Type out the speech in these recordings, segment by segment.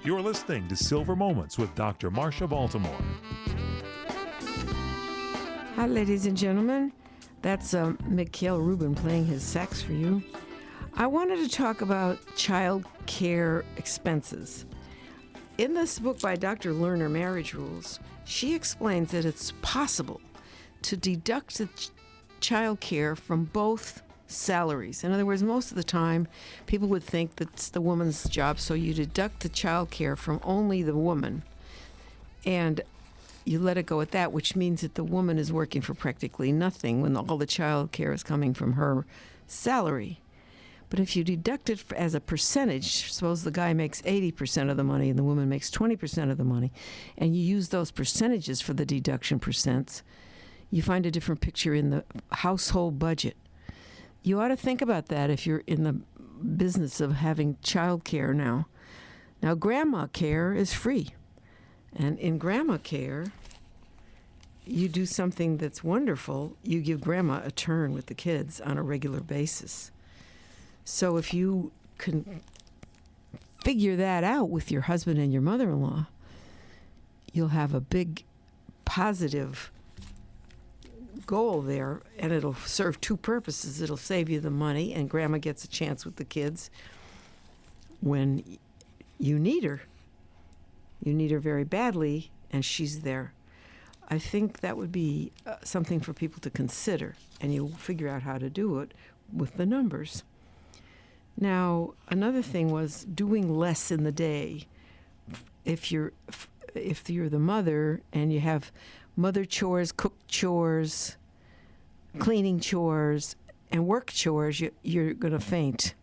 You're listening to Silver Moments with Dr. Marsha Baltimore. Hi, ladies and gentlemen. That's Mikhail Rubin playing his sax for you. I wanted to talk about child care expenses. In this book by Dr. Lerner, Marriage Rules, she explains that it's possible to deduct the child care from both salaries. In other words, most of the time, people would think that it's the woman's job, so you deduct the child care from only the woman, and you let it go at that, which means that the woman is working for practically nothing when all the child care is coming from her salary. But if you deduct it as a percentage, suppose the guy makes 80% of the money and the woman makes 20% of the money, and you use those percentages for the deduction percents, you find a different picture in the household budget. You ought to think about that if you're in the business of having child care now. Now, grandma care is free. And in grandma care, you do something that's wonderful. You give grandma a turn with the kids on a regular basis. So if you can figure that out with your husband and your mother-in-law, you'll have a big positive goal there, and it'll serve two purposes. It'll save you the money, and grandma gets a chance with the kids when you need her. You need her very badly, and she's there. I think that would be something for people to consider, and you'll figure out how to do it with the numbers. Now, another thing was doing less in the day. If you're the mother and you have mother chores, cook chores, cleaning chores, and work chores, you're going to faint.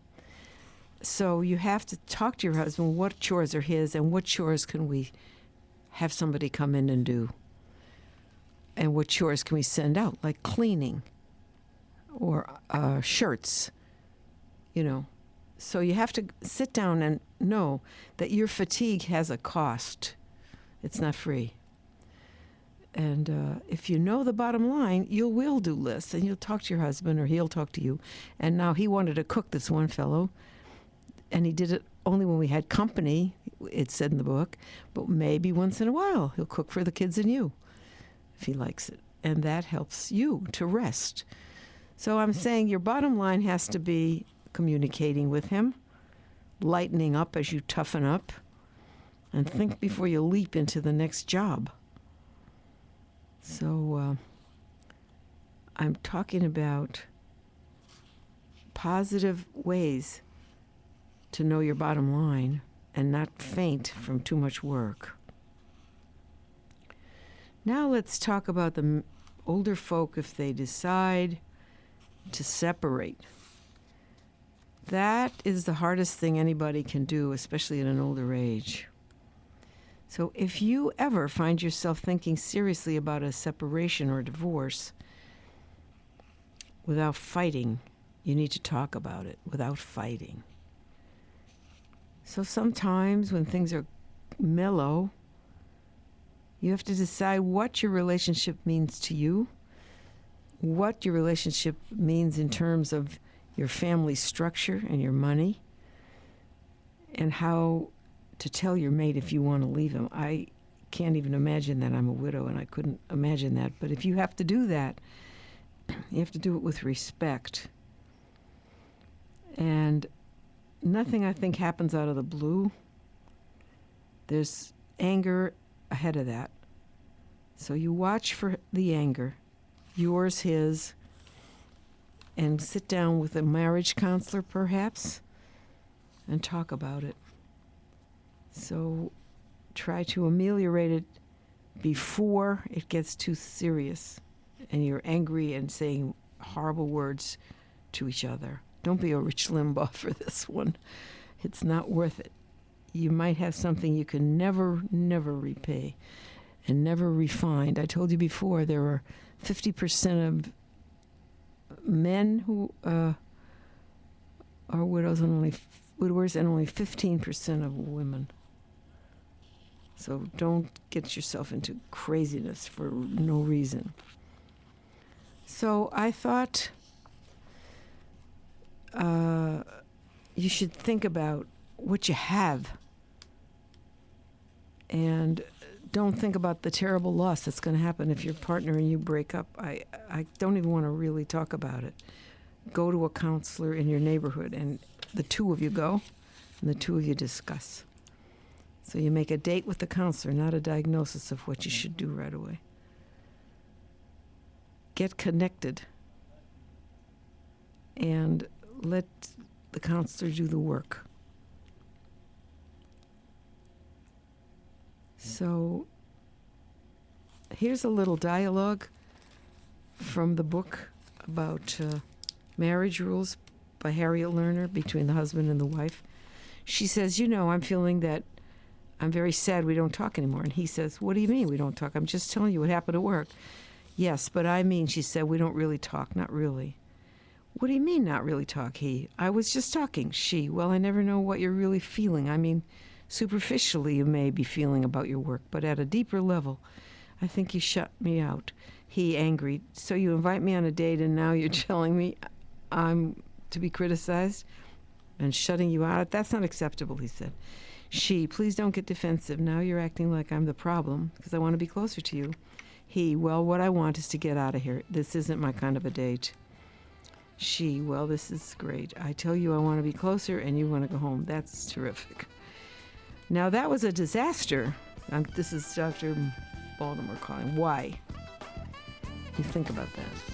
So you have to talk to your husband what chores are his and what chores can we have somebody come in and do. And what chores can we send out, like cleaning or shirts, So you have to sit down and know that your fatigue has a cost. It's not free. And if you know the bottom line, you will do lists, and you'll talk to your husband, or he'll talk to you. And now he wanted to cook, this one fellow, and he did it only when we had company, it said in the book, but maybe once in a while he'll cook for the kids and you, if he likes it. And that helps you to rest. So I'm saying your bottom line has to be communicating with him, lightening up as you toughen up, and think before you leap into the next job. So I'm talking about positive ways to know your bottom line and not faint from too much work. Now let's talk about the older folk if they decide to separate. That is the hardest thing anybody can do, especially at an older age. So if you ever find yourself thinking seriously about a separation or a divorce without fighting, you need to talk about it without fighting. So sometimes when things are mellow, you have to decide what your relationship means to you, what your relationship means in terms of your family structure and your money, and how to tell your mate if you want to leave him. I can't even imagine that. I'm a widow, and I couldn't imagine that. But if you have to do that, you have to do it with respect. And nothing, I think, happens out of the blue. There's anger ahead of that. So you watch for the anger, yours, his, and sit down with a marriage counselor, perhaps, and talk about it. So try to ameliorate it before it gets too serious and you're angry and saying horrible words to each other. Don't be a Rich Limbaugh for this one. It's not worth it. You might have something you can never repay and never refind. I told you before there are 50% of men who are widowers and only 15% of women. So don't get yourself into craziness for no reason. So I thought you should think about what you have And don't think about the terrible loss that's going to happen if your partner and you break up. I don't even want to really talk about it. Go to a counselor in your neighborhood, and the two of you go, and the two of you discuss. So you make a date with the counselor, not a diagnosis of what you should do right away. Get connected and let the counselor do the work. So here's a little dialogue from the book about marriage rules by Harriet Lerner between the husband and the wife. She says, I'm feeling that I'm very sad we don't talk anymore. And he says, what do you mean we don't talk? I'm just telling you what happened at work. Yes, but I mean, she said, we don't really talk, not really. What do you mean not really talk? He, I was just talking. She, well, I never know what you're really feeling. I mean, superficially you may be feeling about your work, but at a deeper level, I think you shut me out. He, angry, so you invite me on a date and now you're telling me I'm to be criticized and shutting you out? That's not acceptable, he said. She, please don't get defensive. Now you're acting like I'm the problem because I want to be closer to you. He, well, what I want is to get out of here. This isn't my kind of a date. She, well, this is great. I tell you I want to be closer and you want to go home. That's terrific. Now that was a disaster. This is Dr. Baltimore calling. Why? You think about that.